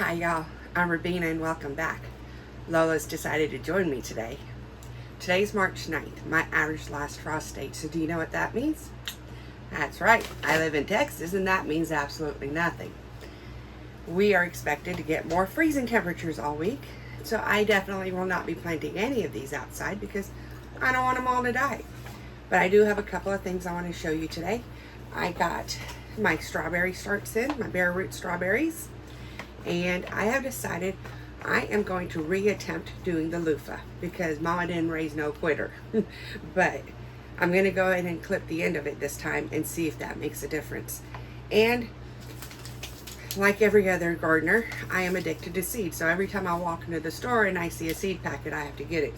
Hi y'all, I'm Rabina and welcome back. Lola's decided to join me today. Today's March 9th, my average last frost date, so do you know what that means? That's right, I live in Texas and that means absolutely nothing. We are expected to get more freezing temperatures all week, so I definitely will not be planting any of these outside because I don't want them all to die. But I do have a couple of things I want to show you today. I got my strawberry starts in, my bareroot strawberries. And I have decided I am going to reattempt doing the loofah because Mama didn't raise no quitter. But I'm going to go ahead and clip the end of it this time and see if that makes a difference. And like every other gardener, I am addicted to seeds. So every time I walk into the store and I see a seed packet, I have to get it.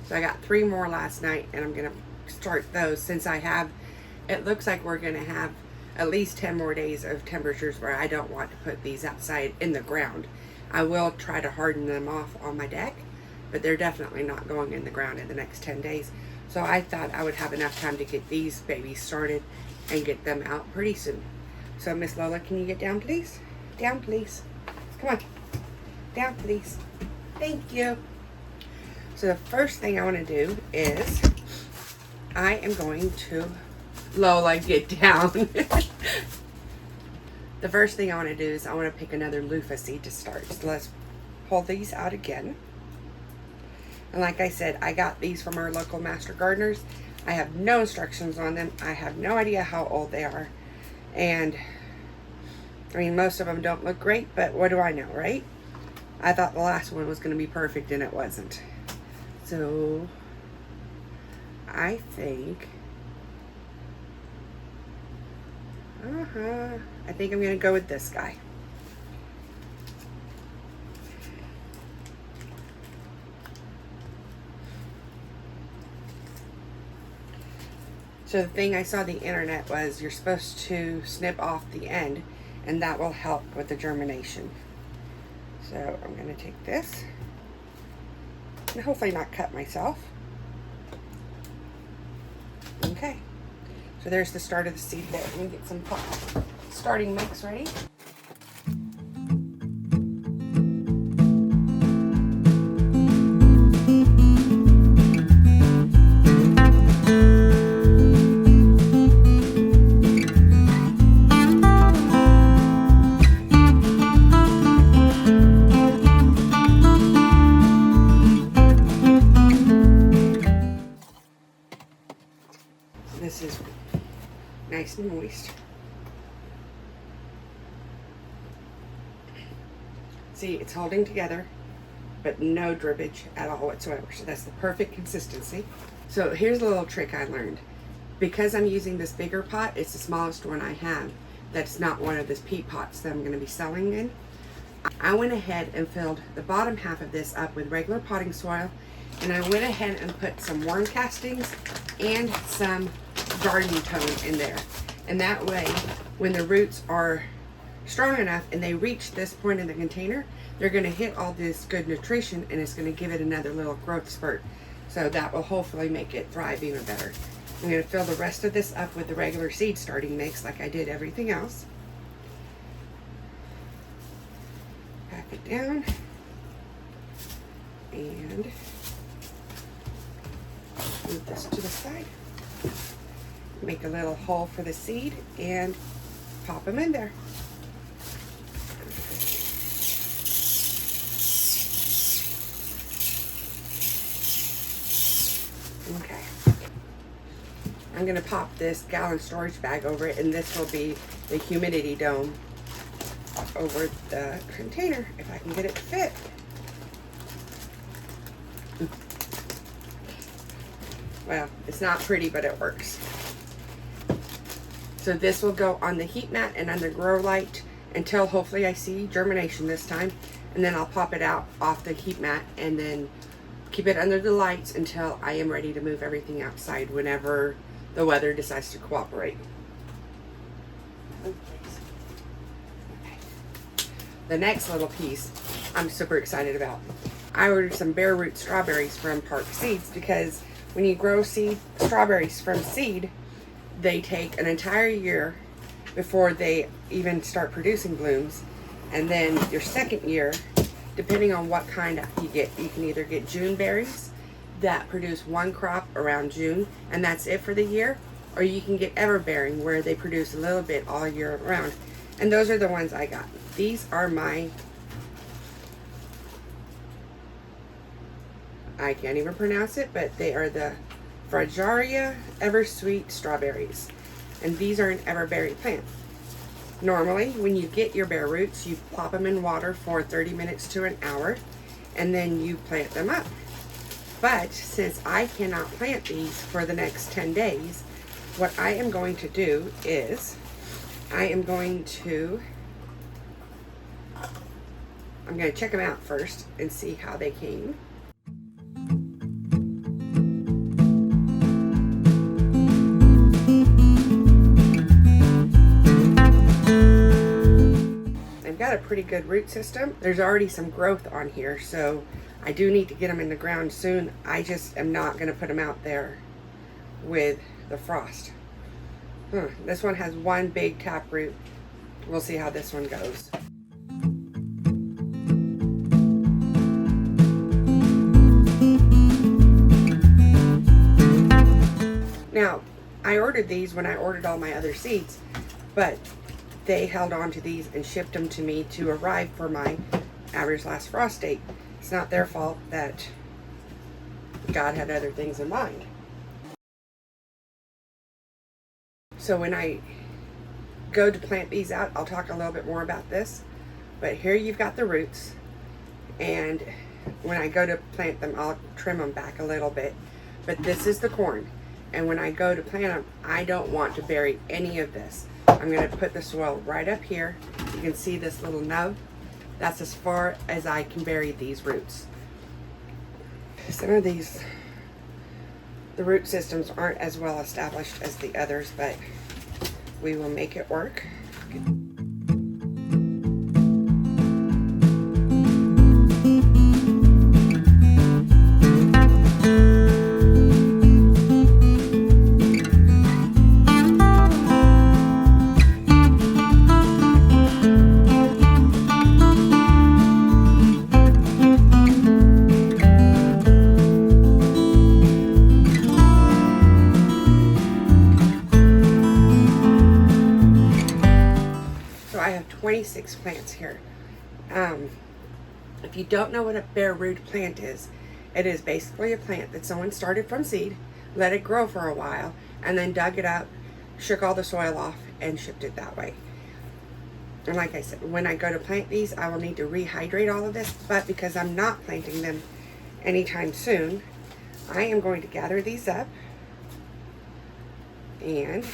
So I got 3 more last night and I'm going to start those since it looks like we're going to have at least 10 more days of temperatures where I don't want to put these outside in the ground. I will try to harden them off on my deck, but they're definitely not going in the ground in the next 10 days. So I thought I would have enough time to get these babies started and get them out pretty soon. So Miss Lola, can you get down please? Down please. Come on. Down please. Thank you. So the first thing I want to do is I am going to Lola, get down. The first thing I want to do is I want to pick another loofah seed to start. So let's pull these out again. And like I said, I got these from our local master gardeners. I have no instructions on them. I have no idea how old they are. And I mean, most of them don't look great, but what do I know, right? I thought the last one was going to be perfect and it wasn't. So I think I think I'm going to go with this guy. So the thing I saw on the internet was you're supposed to snip off the end and that will help with the germination. So I'm going to take this and hopefully not cut myself. Okay. So there's the start of the seed there. Let me get some starting mix ready. This is nice and moist. See, it's holding together, but no drippage at all whatsoever. So that's the perfect consistency. So here's a little trick I learned. Because I'm using this bigger pot, it's the smallest one I have. That's not one of the peat pots that I'm going to be selling in. I went ahead and filled the bottom half of this up with regular potting soil. And I went ahead and put some worm castings and some garden tone in there. And that way, when the roots are strong enough and they reach this point in the container, they're going to hit all this good nutrition and it's going to give it another little growth spurt. So that will hopefully make it thrive even better. I'm going to fill the rest of this up with the regular seed starting mix like I did everything else. Pack it down. And move this to the side. Make a little hole for the seed and pop them in there. Okay. I'm going to pop this gallon storage bag over it, and this will be the humidity dome over the container if I can get it to fit. Well, it's not pretty, but it works. So this will go on the heat mat and on the grow light until hopefully I see germination this time. And then I'll pop it out off the heat mat and then keep it under the lights until I am ready to move everything outside whenever the weather decides to cooperate. Okay. The next little piece I'm super excited about. I ordered some bareroot strawberries from Park Seeds because when you grow strawberries from seed, they take an entire year before they even start producing blooms. And then your second year, depending on what kind you get, you can either get June berries that produce one crop around June, and that's it for the year, or you can get everbearing where they produce a little bit all year round. And those are the ones I got. These are my, I can't even pronounce it, but they are the Fragaria Eversweet strawberries. And these are an everbearing plant. Normally, when you get your bare roots, you plop them in water for 30 minutes to an hour, and then you plant them up. But since I cannot plant these for the next 10 days, what I am going to do is I'm going to check them out first and see how they came. They've got a pretty good root system. There's already some growth on here, so I do need to get them in the ground soon. I just am not going to put them out there with the frost. This one has one big tap root. We'll see how this one goes. Now, I ordered these when I ordered all my other seeds, but they held on to these and shipped them to me to arrive for my average last frost date. It's not their fault that God had other things in mind. So when I go to plant these out, I'll talk a little bit more about this. But here you've got the roots, and when I go to plant them, I'll trim them back a little bit. But this is the corn, and when I go to plant them, I don't want to bury any of this. I'm going to put the soil right up here. You can see this little nub. That's as far as I can bury these roots. Some of these, the root systems aren't as well established as the others, but we will make it work. I have 26 plants here. If you don't know what a bare root plant is, it is basically a plant that someone started from seed, let it grow for a while, and then dug it up, shook all the soil off, and shipped it that way. And like I said, when I go to plant these, I will need to rehydrate all of this, but because I'm not planting them anytime soon, I am going to gather these up, and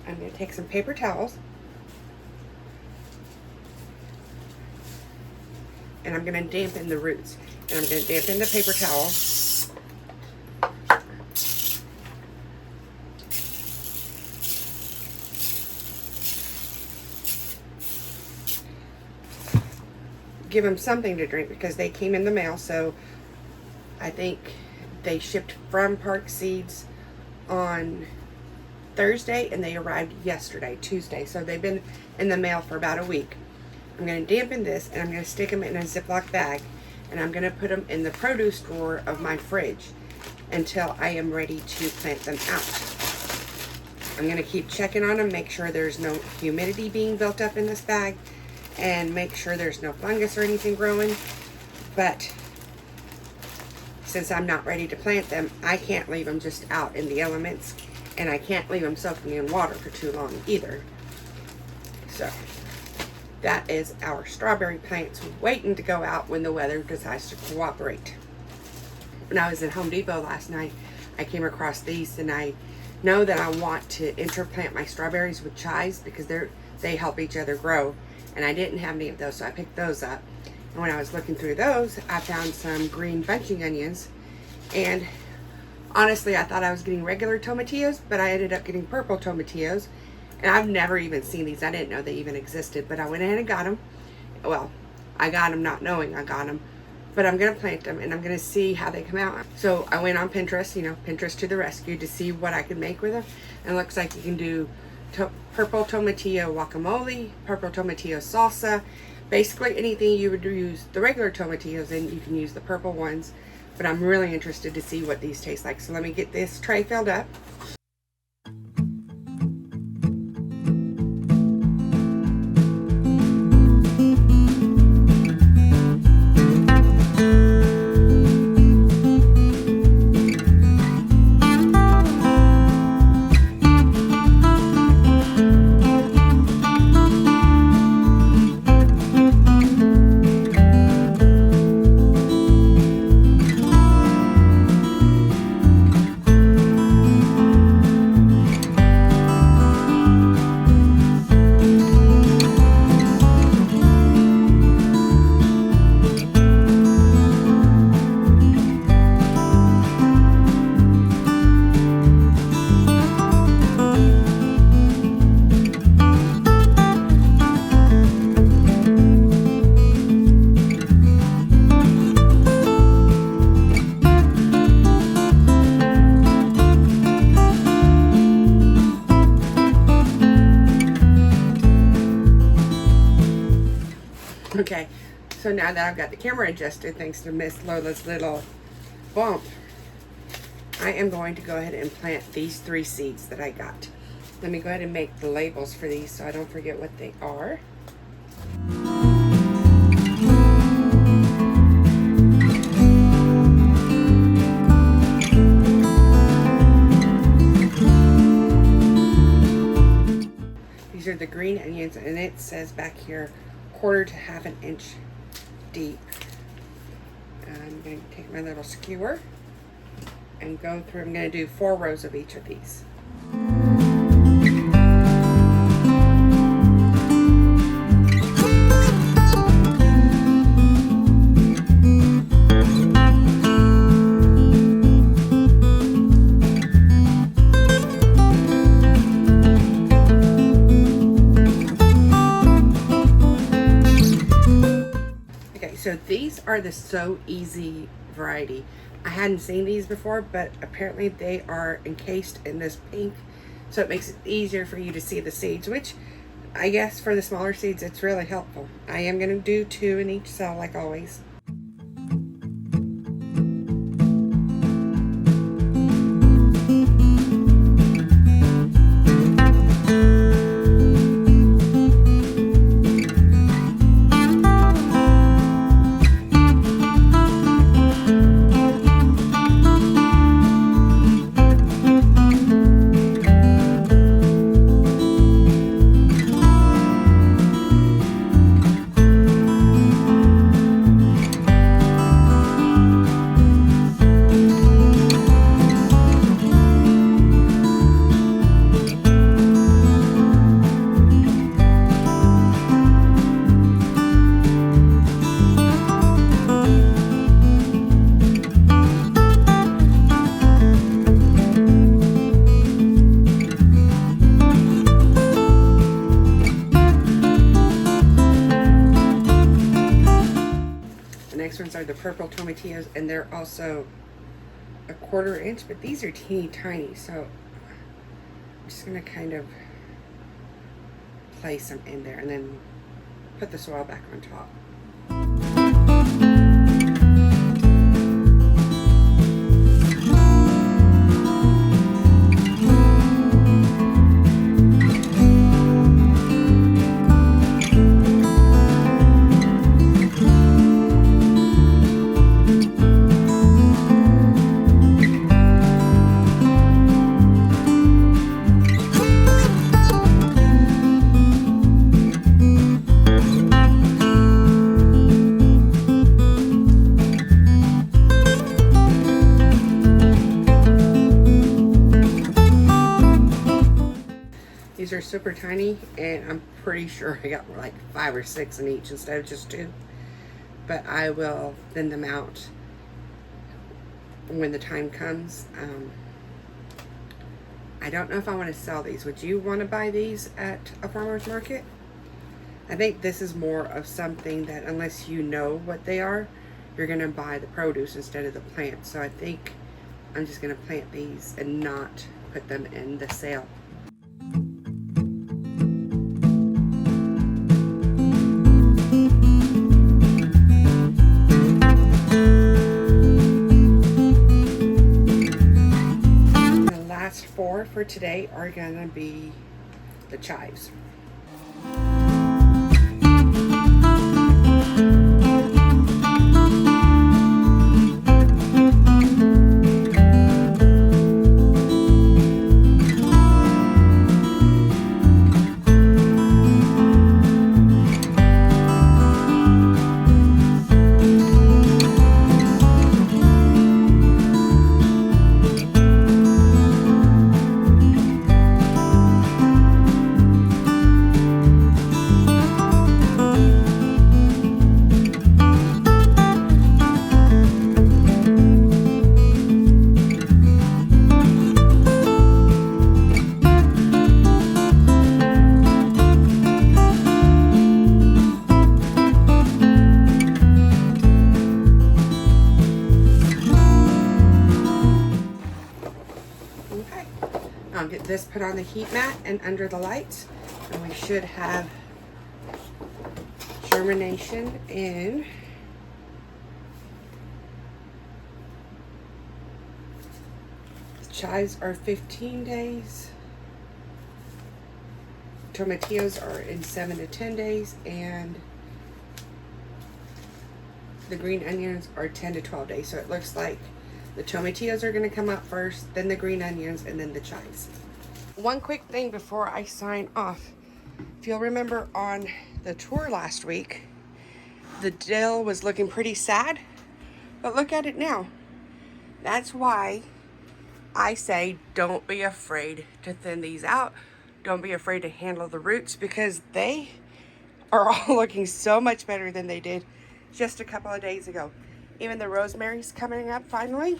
I'm going to take some paper towels, and I'm going to dampen the roots. And I'm going to dampen the paper towel. Give them something to drink because they came in the mail, so I think they shipped from Park Seeds on Thursday, and they arrived yesterday, Tuesday. So they've been in the mail for about a week. I'm going to dampen this, and I'm going to stick them in a Ziploc bag, and I'm going to put them in the produce drawer of my fridge until I am ready to plant them out. I'm going to keep checking on them, make sure there's no humidity being built up in this bag, and make sure there's no fungus or anything growing. But since I'm not ready to plant them, I can't leave them just out in the elements. And I can't leave them soaking in water for too long either. So that is our strawberry plants waiting to go out when the weather decides to cooperate. When I was at Home Depot last night, I came across these, and I know that I want to interplant my strawberries with chives because they help each other grow. And I didn't have any of those, so I picked those up. And when I was looking through those, I found some green bunching onions, and honestly, I thought I was getting regular tomatillos, but I ended up getting purple tomatillos. And I've never even seen these. I didn't know they even existed, but I went ahead and got them. Well, I got them not knowing I got them. But I'm going to plant them, and I'm going to see how they come out. So I went on Pinterest, Pinterest to the rescue, to see what I could make with them. And it looks like you can do purple tomatillo guacamole, purple tomatillo salsa. Basically anything you would use the regular tomatillos in, you can use the purple ones. But I'm really interested to see what these taste like. So let me get this tray filled up. Okay, so now that I've got the camera adjusted, thanks to Miss Lola's little bump, I am going to go ahead and plant these 3 seeds that I got. Let me go ahead and make the labels for these so I don't forget what they are. These are the green onions, and it says back here 1/4 to 1/2 inch deep. I'm going to take my little skewer and go through. I'm going to do 4 rows of each of these. So these are the So Easy variety. I hadn't seen these before, but apparently they are encased in this pink, so it makes it easier for you to see the seeds, which I guess for the smaller seeds it's really helpful. I am going to do 2 in each cell like always. Next ones are the purple tomatillos, and they're also 1/4 inch, but these are teeny tiny, so I'm just going to kind of place them in there and then put the soil back on top. These are super tiny, and I'm pretty sure I got like 5 or 6 in each instead of just 2. But I will thin them out when the time comes. I don't know if I want to sell these. Would you want to buy these at a farmer's market? I think this is more of something that, unless you know what they are, you're going to buy the produce instead of the plant. So I think I'm just going to plant these and not put them in the sale. today are gonna be the chives. Okay, I'll get this put on the heat mat and under the lights, and we should have germination in the chives are 15 days, tomatillos are in 7 to 10 days, and the green onions are 10 to 12 days. So it looks like the tomatillos are going to come up first, then the green onions, and then the chives. One quick thing before I sign off. If you'll remember on the tour last week, the dill was looking pretty sad, but look at it now. That's why I say don't be afraid to thin these out. Don't be afraid to handle the roots, because they are all looking so much better than they did just a couple of days ago. Even the rosemary's coming up finally,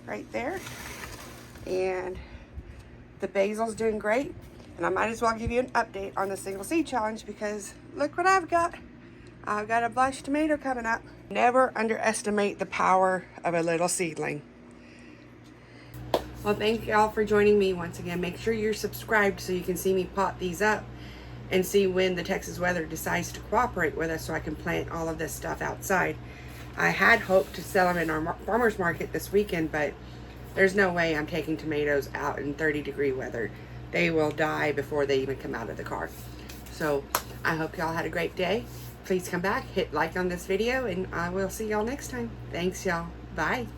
right there. And the basil's doing great. And I might as well give you an update on the single seed challenge, because look what I've got. I've got a blush tomato coming up. Never underestimate the power of a little seedling. Well, thank y'all for joining me once again. Make sure you're subscribed so you can see me pot these up and see when the Texas weather decides to cooperate with us, so I can plant all of this stuff outside. I had hoped to sell them in our farmer's market this weekend, but there's no way I'm taking tomatoes out in 30-degree weather. They will die before they even come out of the car. So I hope y'all had a great day. Please come back, hit like on this video, and I will see y'all next time. Thanks, y'all. Bye.